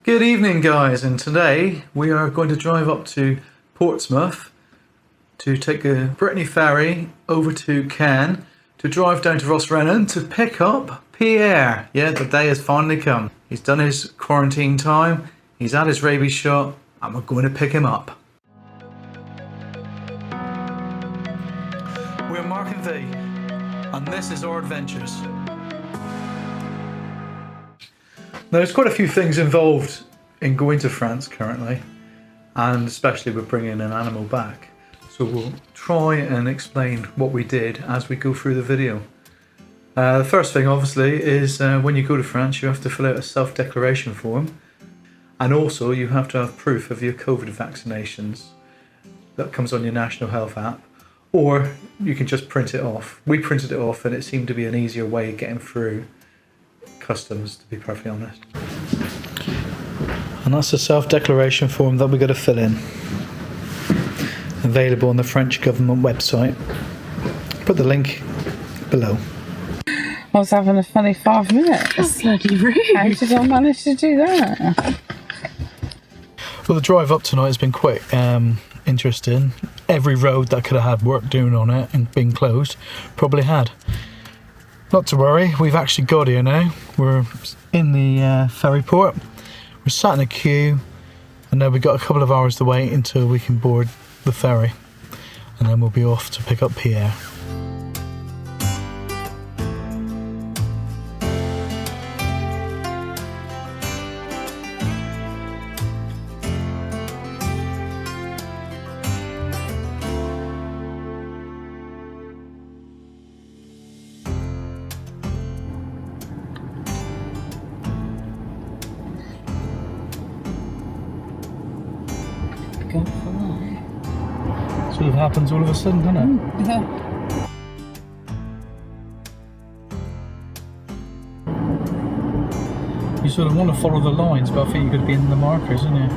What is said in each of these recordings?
Good evening, guys, and today we are going to drive up to Portsmouth to take a Brittany ferry over to Caen to drive down to Rostrenen to pick up Pierre. Yeah, the day has finally come. He's done his quarantine time, he's had his rabies shot, and we're going to pick him up. We're Mark and V, and this is our adventures. Now, there's quite a few things involved in going to France currently, and especially with bringing an animal back. So we'll try and explain what we did as we go through the video. The first thing, obviously, is when you go to France, you have to fill out a self-declaration form, and also you have to have proof of your COVID vaccinations. That comes on your National Health app, or you can just print it off. We printed it off, and it seemed to be an easier way of getting through customs, to be perfectly honest. And that's the self-declaration form that we got to fill in. Available on the French government website. Put the link below. I was having a funny 5 minutes. That's bloody rude. How did I manage to do that? Well, the drive up tonight has been quite interesting. Every road that could have had work doing on it and been closed probably had. Not to worry, we've actually got here now. We're in the ferry port. We're sat in a queue, and now we've got a couple of hours to wait until we can board the ferry, and then we'll be off to pick up Pierre. Go for that. Sort of happens all of a sudden, doesn't it? Yeah. You sort of want to follow the lines, but I think you've got to be in the markers, isn't you?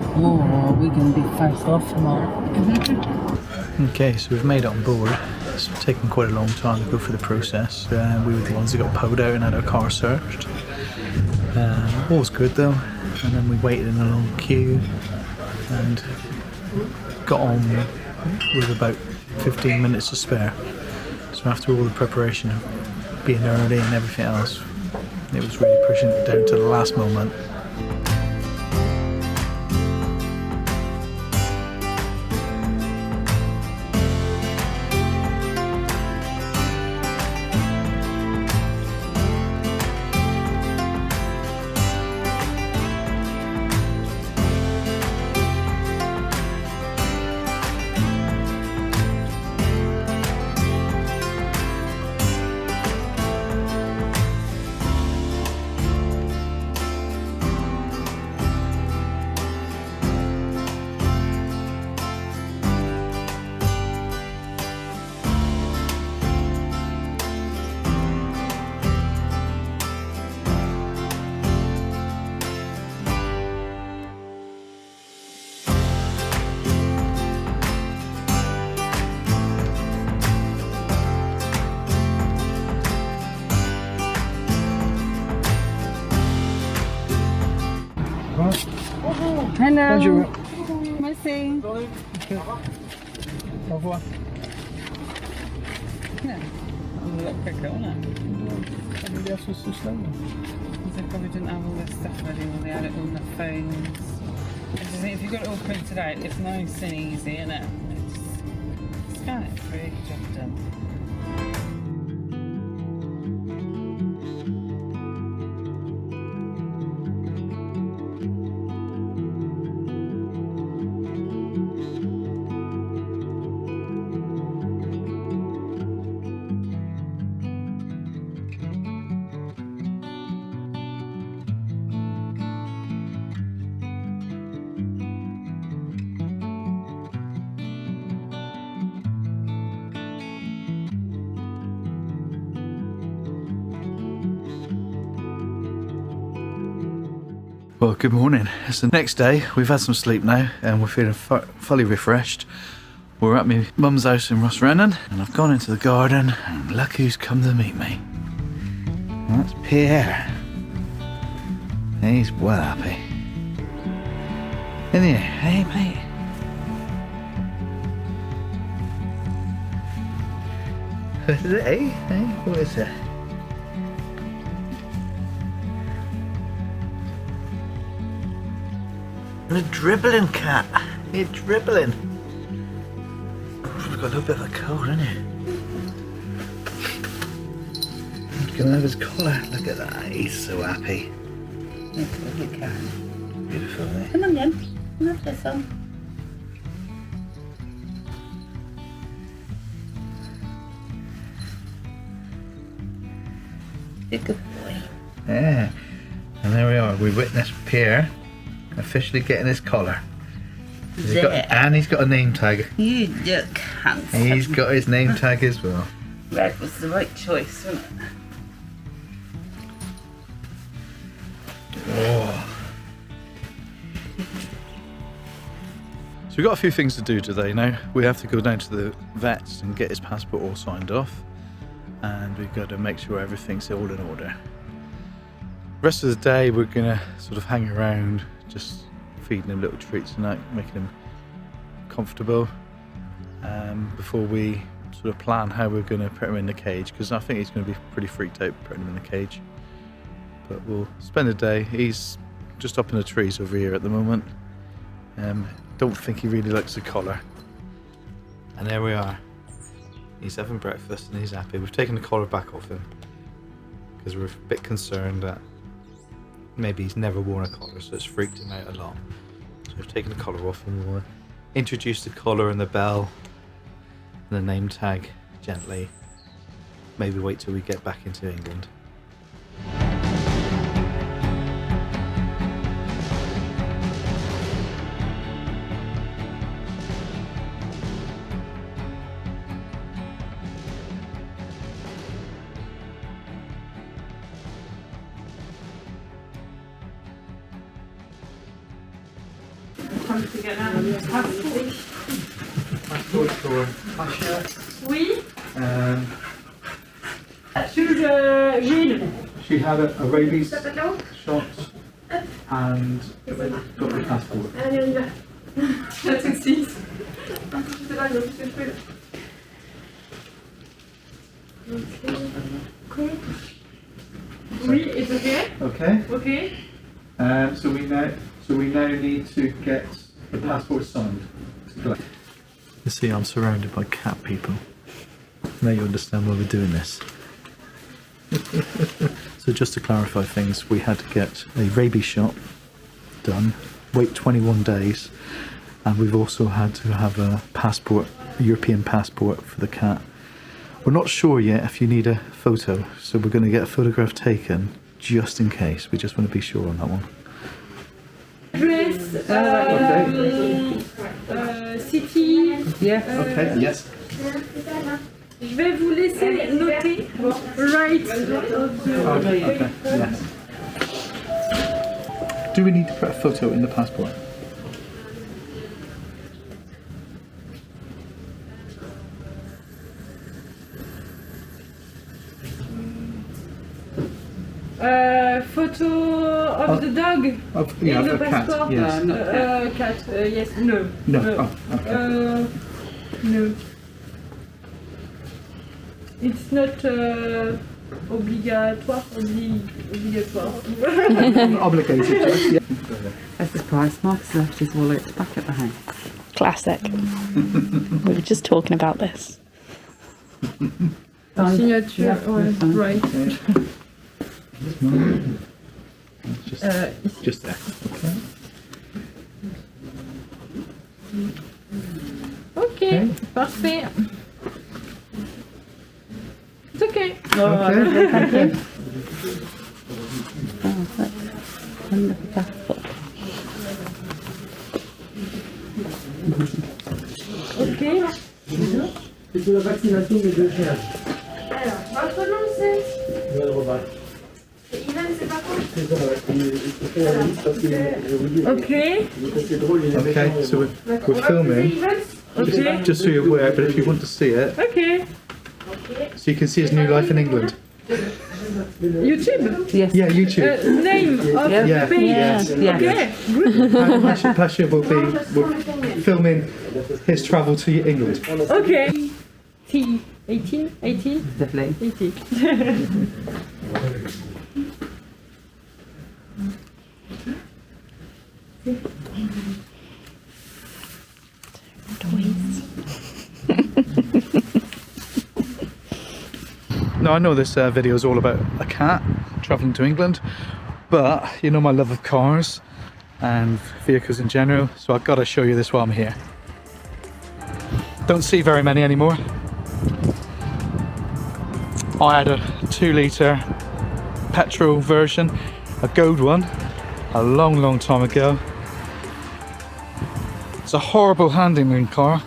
Oh, we're going to be first off tomorrow. Okay, so we've made it on board. It's taken quite a long time to go through the process. We were the ones that got pulled out and had our car searched. All was good though, and then we waited in a long queue and got on with about 15 minutes to spare. So after all the preparation of being early and everything else, it was really pushing it down to the last moment. Hello. Bonjour. Merci. Au revoir. Yeah. I'm a lot quicker, isn't it? Everybody else was so slow. Because they probably didn't have all this stuff ready when they had it on their phones. I just think if you've got it all printed out, it's nice and easy, isn't it? Just scan it through, job done. Well, good morning. It's the next day. We've had some sleep now and we're feeling fully refreshed. We're at my mum's house in Rostrenen, and I've gone into the garden, and look who's come to meet me. That's Pierre. He's well happy. In here, hey mate. What is it, eh? Hey, what is it? A dribbling cat. You're dribbling. He's got a little bit of a cold, hasn't he? He's gonna have his collar. Look at that. He's so happy. Look at the cat. Beautiful, isn't he? Come on then. Have this on. You're a good boy. Yeah. And there we are. We witnessed Pierre officially getting his collar. And he's got a name tag. You look handsome. He's got his name tag as well. Red was the right choice, wasn't it? Oh. So we've got a few things to do today now. We have to go down to the vets and get his passport all signed off. And we've got to make sure everything's all in order. The rest of the day we're gonna sort of hang around, just feeding him little treats and that, making him comfortable, before we sort of plan how we're gonna put him in the cage, because I think he's gonna be pretty freaked out putting him in the cage. But we'll spend the day. He's just up in the trees over here at the moment. Don't think he really likes the collar. And there we are. He's having breakfast and he's happy. We've taken the collar back off him because we're a bit concerned that maybe he's never worn a collar, so it's freaked him out a lot. So we've taken the collar off and we'll introduce the collar and the bell and the name tag gently. Maybe wait till we get back into England. To get out of your passport. Passport for Pasha. Oui. Gilles. She had a rabies shot and got the passport. Allez, on y va. À tout de suite. Oui, it's okay. Okay. Okay. So we now need to get the passport signed. You see, I'm surrounded by cat people. Now you understand why we're doing this. So just to clarify things, we had to get a rabies shot done, wait 21 days, and we've also had to have a passport, a European passport for the cat. We're not sure yet if you need a photo, so we're going to get a photograph taken just in case. We just want to be sure on that one. Address, city. Yeah. Okay, yes. Je vais vous laisser noter right of the. Okay, yes. Do we need to put a photo in the passport? Photo of the dog Yeah, in the a cat, passport. yes. Cat, yes, no. No, oh, okay. No. It's not obligatoire. Obligated to us, yeah. That's the price. Mark's left his wallet back at the house. Classic. We were just talking about this. Signature, right. Just there. Okay. Ok, parfait. It's okay. Okay. Thank you. Oh, that's wonderful passport. Ok. C'est pour la vaccination des deux chiens. Alors, votre nom c'est Joël Robert. Ivan, c'est pas quoi? C'est ça, ouais. Il fait la liste parce que je vous dis. Ok. C'est drôle, il y a des Okay, gens, so we're On va filming. poser Ivan. Okay. Just so you're aware, but if you want to see it, Okay. so you can see his new life in England. YouTube. Yes. Yeah, YouTube. Name of Yeah, the page. Yes. Okay. Good. Pasha will be filming his travel to England. Okay. T 18. Definitely. 18. Now I know this video is all about a cat travelling to England, but you know my love of cars and vehicles in general, so I've got to show you this while I'm here. Don't see very many anymore. I had a 2-litre petrol version, a gold one, a long time ago. It's a horrible handling car,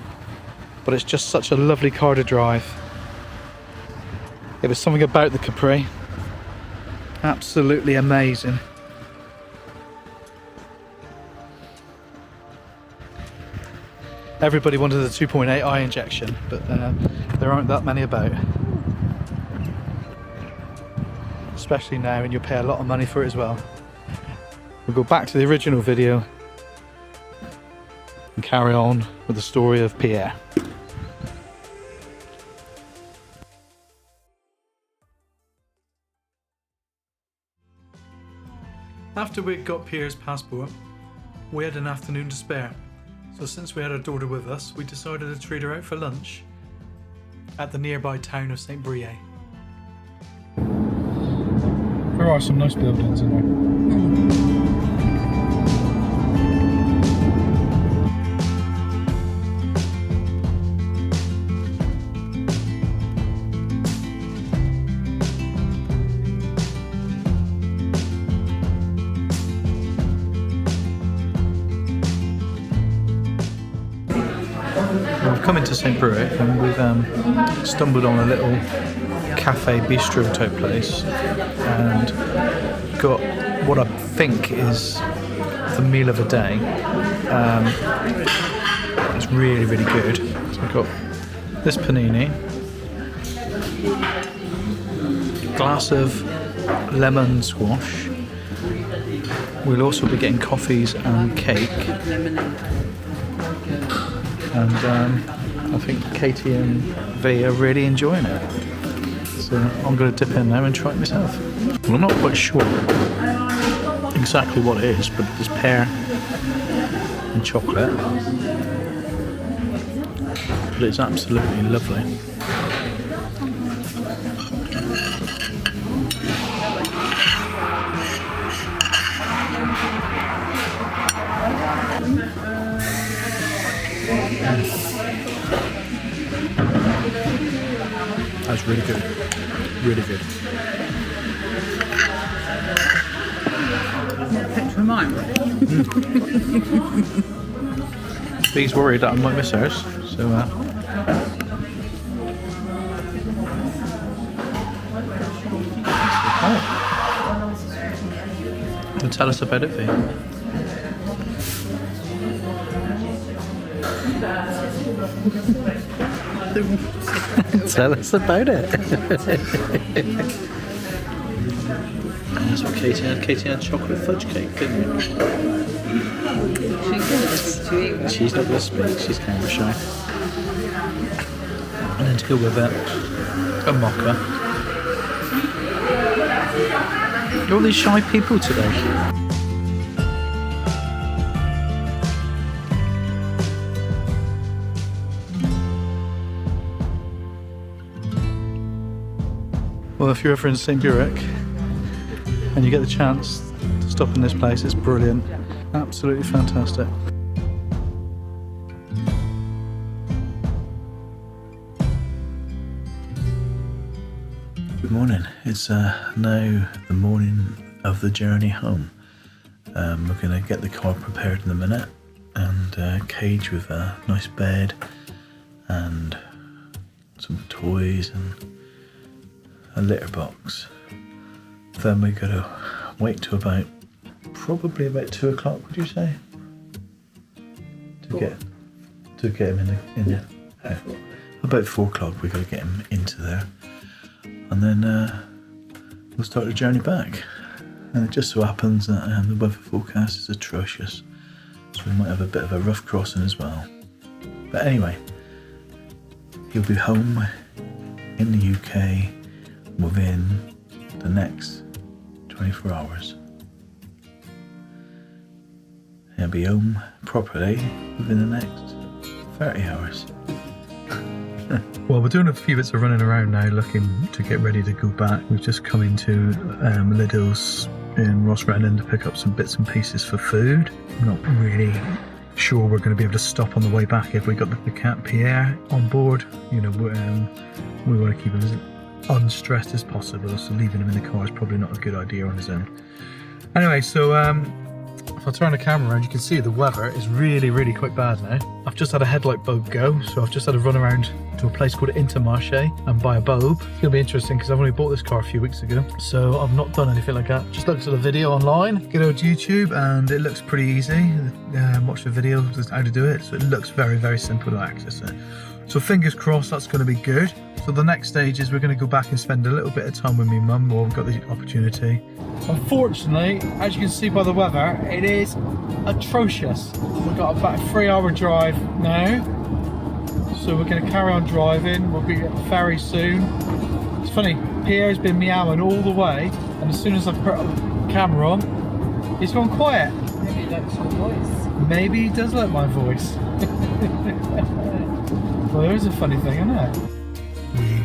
but it's just such a lovely car to drive. It was something about the Capri. Absolutely amazing. Everybody wanted the 2.8i injection, but there aren't that many about. Especially now, and you'll pay a lot of money for it as well. We'll go back to the original video and carry on with the story of Pierre. After we got Pierre's passport, we had an afternoon to spare. So since we had our daughter with us, we decided to treat her out for lunch at the nearby town of St. Briac. There are some nice buildings in there. We've come into St. Briac and we've stumbled on a little cafe bistro type place and got what I think is the meal of the day. It's really good. So we've got this panini, glass of lemon squash. We'll also be getting coffees and cake. And I think Katie and V are really enjoying it. So I'm going to dip in now and try it myself. Well, I'm not quite sure exactly what it is, but it's pear and chocolate. But it's absolutely lovely. That's really good. Really good. Picture mine. He's worried that I might miss hers, so Well, tell us about it, V. Tell us about it. That's what Katie had. Katie had chocolate fudge cake, didn't you? She's not going to speak. She's camera shy. And then to go with it, a mocha. All these shy people today. Well, if you're ever in St. Briac and you get the chance to stop in this place, it's brilliant. Absolutely fantastic. Good morning. It's now the morning of the journey home. We're going to get the car prepared in a minute and cage with a nice bed and some toys and a litter box. Then we're going to wait till probably about 2 o'clock, would you say? to get him in there. Yeah. About 4 o'clock, we've got to get him into there, and then we'll start the journey back. And it just so happens that the weather forecast is atrocious, so we might have a bit of a rough crossing as well. But anyway, he'll be home in the UK within the next 24 hours. He'll be home properly within the next 30 hours. Well, we're doing a few bits of running around now, looking to get ready to go back. We've just come into Lidl's in Rostrenen to pick up some bits and pieces for food. I'm not really sure we're going to be able to stop on the way back if we got the cat Pierre on board. You know, we want to keep him as unstressed as possible, so leaving him in the car is probably not a good idea on his own. Anyway, so if I turn the camera around, you can see the weather is really quite bad now. I've just had a headlight bulb go, so I've just had to run around to a place called Intermarché and buy a bulb. It's going to be interesting because I've only bought this car a few weeks ago, so I've not done anything like that. Just looked at a video online, good old YouTube, and it looks pretty easy. Watch the video, just how to do it, so it looks very simple to access it. So fingers crossed that's going to be good. So the next stage is we're going to go back and spend a little bit of time with me mum while we've got the opportunity. Unfortunately, as you can see by the weather, it is atrocious. We've got about a 3-hour drive now, so we're going to carry on driving. We'll be at the ferry soon. It's funny, Pierre's been meowing all the way, and as soon as I put the camera on, he's gone quiet. Maybe he likes your voice. Maybe he does like my voice. Well, there is a funny thing, isn't it? We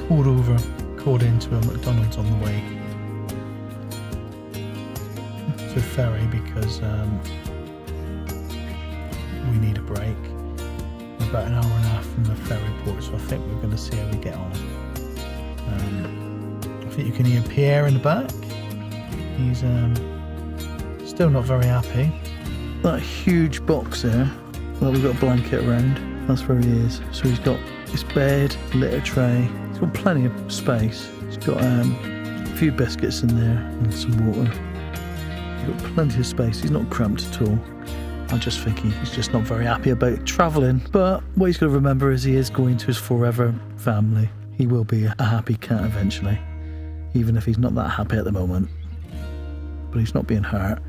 called into a McDonald's on the way to Ferry because we need a break. We're about an hour and a half from the ferry port, so I think we're going to see how we get on. I think you can hear Pierre in the back. He's still not very happy. That huge box there, well, we've got a blanket around, that's where he is. So he's got his bed, litter tray, he's got plenty of space. He's got a few biscuits in there and some water. He's got plenty of space, he's not cramped at all. I'm just thinking he's just not very happy about travelling. But what he's got to remember is he is going to his forever family. He will be a happy cat eventually, even if he's not that happy at the moment. But he's not being hurt.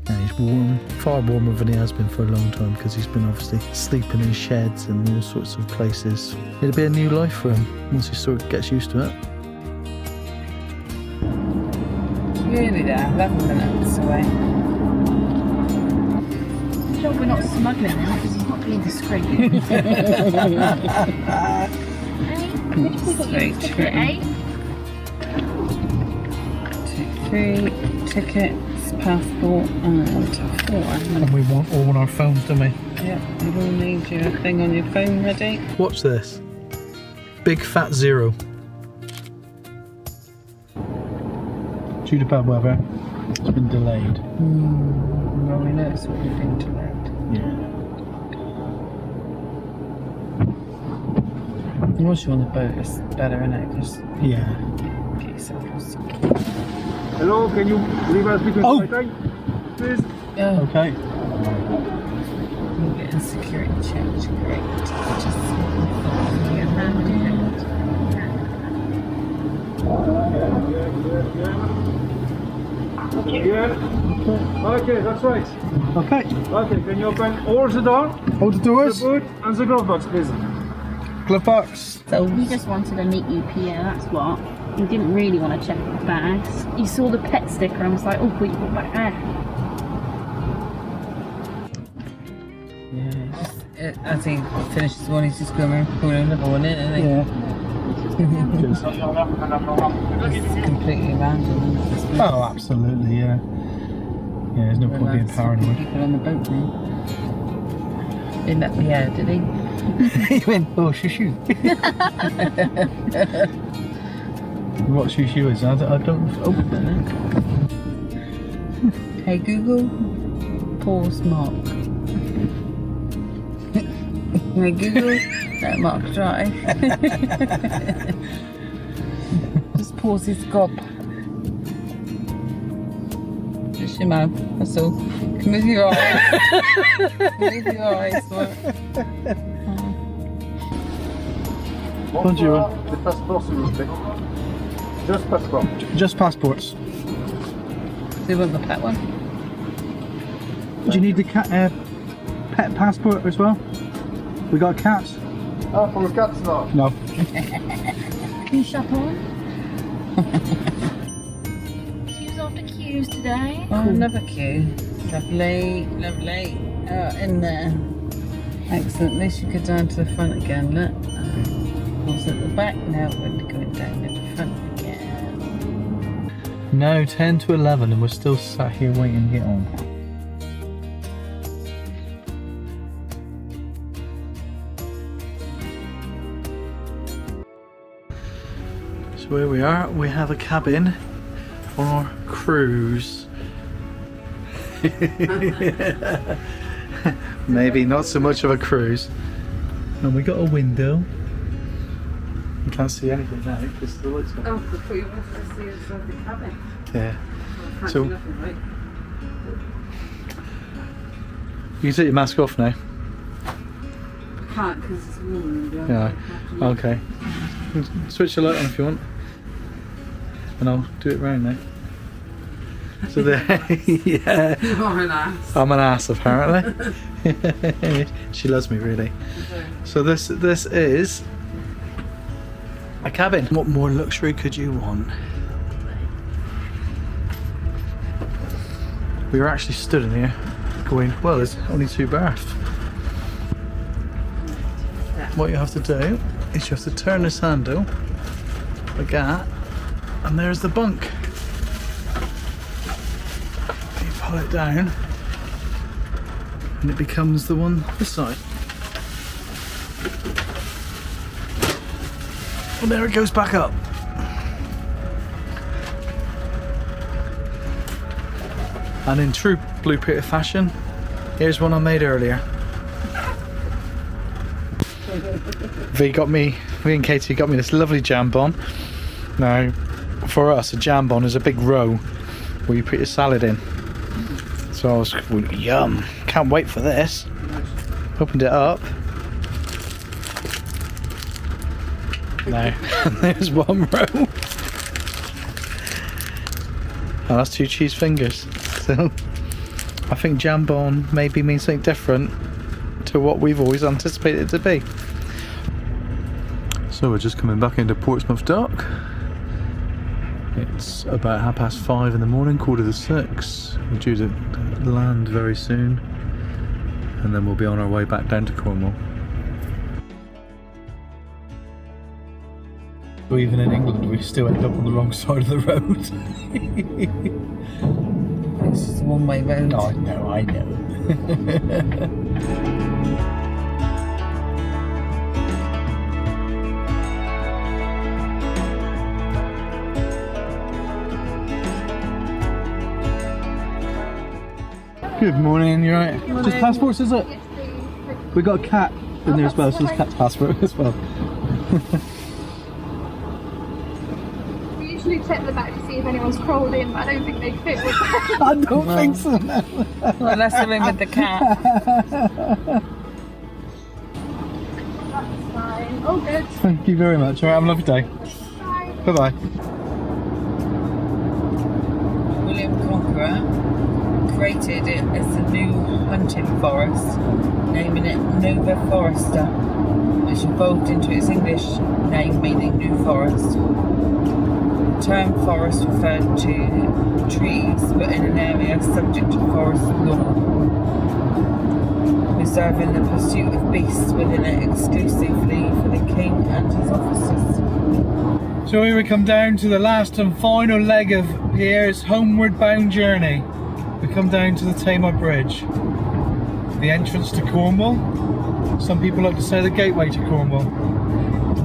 And he's warm, far warmer than he has been for a long time, because he's been obviously sleeping in sheds and all sorts of places. It'll be a new life for him once he sort of gets used to it. Nearly there, 11 minutes away. Sure we're not smuggling him because he's not being discreet. Straight through. 2, 3, tickets, passport, and 4. And we want all on our phones, don't we? Yeah, you will need your thing on your phone ready. Watch this. Big fat 0. Due to bad weather, it's been delayed. Well, we know it's already been delayed. Yeah. Once you're on the boat, it's better, isn't it? Just Yeah. get yourself used to it. Hello, can you leave us between Oh. my time, please? Yeah, Okay. you're getting security checks, great. Just get Yeah. Okay, that's right. Okay. Okay, can you open all the door, Hold the the doors. boot, and the glove box, please? Glove box. So He just wanted to meet you, Pierre, that's what. He didn't really want to check the bags. He saw the pet sticker and was like, oh, put your book back there. yeah, just, as he finishes one, he's just going around pulling another one in, isn't he? Yeah. It's completely random. Oh, absolutely, yeah. Yeah, there's no point being paranoid. People on the boat now. He met me out, did he? He went, oh, shoo. What shoo is? I don't. Oh, Hey Google, pause Mark. Hey Google, let Mark drive. Just pause his gob. Just your mouth, that's all. Move your eyes. Move your eyes, Mark. Bonjour. Les passeports, s'il vous plaît. Just passport. Just passports. Do you want the pet one? Do you need the pet passport as well? We got cats? Ah, pour le 4, no. No. Can shop on? Queues after queues today. Oh, another queue. Lovely, lovely. Oh, in there. Excellent. At least you go down to the front again, look. Was at the back, now we're going down at the front again. No, 10 to 11 and we're still sat here waiting to get on. So where we are, we have a cabin on our cruise. Maybe not so much of a cruise. And we got a window. You can't see anything now because the lights on. Oh, before you wanted to see inside the cabin. Yeah. Can't So- see nothing, right? You can take your mask off now. Can't because it's warm. Yeah. Okay. Switch the light on if you want. And I'll do it round now. So there, yeah. You are an ass. I'm an ass apparently. She loves me really. So this is a cabin. What more luxury could you want? We were actually stood in here going, well, there's only 2 berths. What you have to do is you have to turn this handle like that, and there's the bunk. You pull it down and it becomes the one this side. And there it goes back up. And in true Blue Peter fashion, here's one I made earlier. V and Katie got me this lovely jambon. Now, for us, a jambon is a big row where you put your salad in. So I was, yum, can't wait for this. Opened it up. No, there's one row. Oh, that's 2 cheese fingers. So I think jambon maybe means something different to what we've always anticipated it to be. So we're just coming back into Portsmouth Dock. It's about 5:30 in the morning, 5:45. We're due to land very soon, and then we'll be on our way back down to Cornwall. So even in England, we still end up on the wrong side of the road. It's just a one-way road. Oh, I know. Good morning, you right? Just passports, is it? We got a cat in there as well, so there's cat's passport as well. We usually check the back to see if anyone's crawled in, but I don't think they fit with that. I don't think so. No. Well, unless they're in with the cat. That's fine. All good. Thank you very much. All right, have a lovely day. Bye. Bye bye. William Conqueror created it as a new hunting forest, naming it Nova Foresta, which evolved into its English name meaning New Forest. The term forest referred to trees, but in an area subject to forest law, reserving the pursuit of beasts within it exclusively for the king and his officers. So here we come down to the last and final leg of Pierre's homeward bound journey. We come down to the Tamar Bridge, the entrance to Cornwall. Some people like to say the gateway to Cornwall.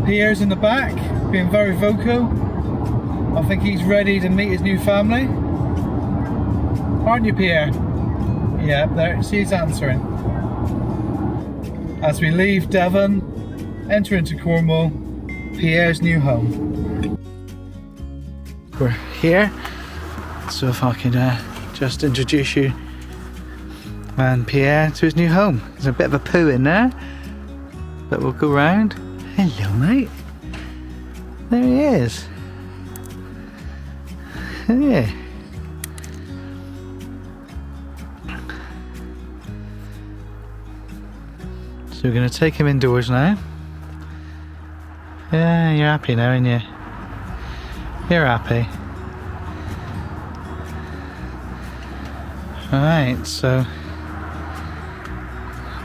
Pierre's in the back, being very vocal. I think he's ready to meet his new family. Aren't you, Pierre? Yeah, there, he's answering. As we leave Devon, enter into Cornwall, Pierre's new home. We're here, so if I could just introduce you and Pierre to his new home. There's a bit of a poo in there, but we'll go round. Hello, mate. There he is. Yeah. So we're going to take him indoors now. Yeah, you're happy now, aren't you? You're happy. Alright, so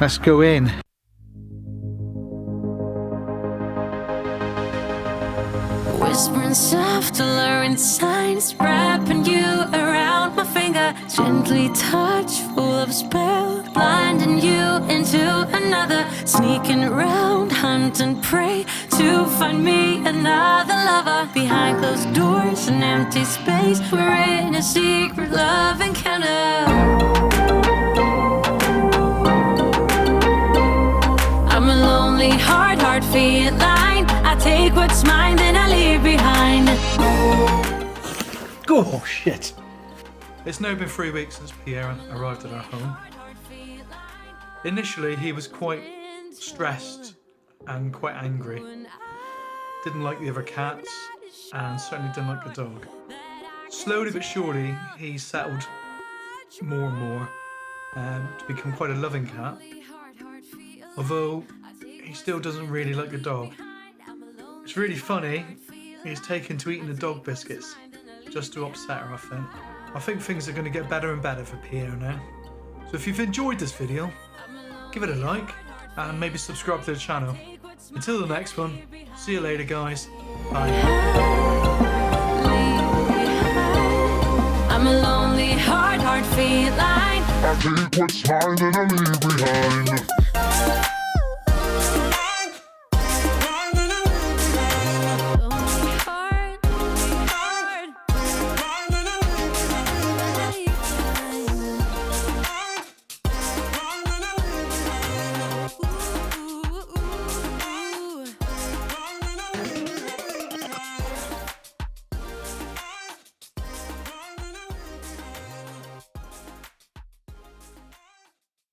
let's go in. Whispering soft, alluring signs, wrapping you around my finger, gently touch, full of spell, blinding you into another, sneaking around, hunt and prey, to find me another lover. Behind closed doors, an empty space, we're in a secret love encounter. I'm a lonely, hard feline. I take what's mine, then I leave behind. Oh shit! It's now been 3 weeks since Pierre arrived at our home. Initially he was quite stressed and quite angry. Didn't like the other cats and certainly didn't like the dog. Slowly but surely he settled more and more to become quite a loving cat. Although he still doesn't really like the dog. It's really funny, he's taken to eating the dog biscuits just to upset her, I think. I think things are going to get better and better for Pierre now. So if you've enjoyed this video, give it a like and maybe subscribe to the channel. Until the next one, see you later guys. Bye. I'm a lonely, hard feline. I take what's mine and I leave behind.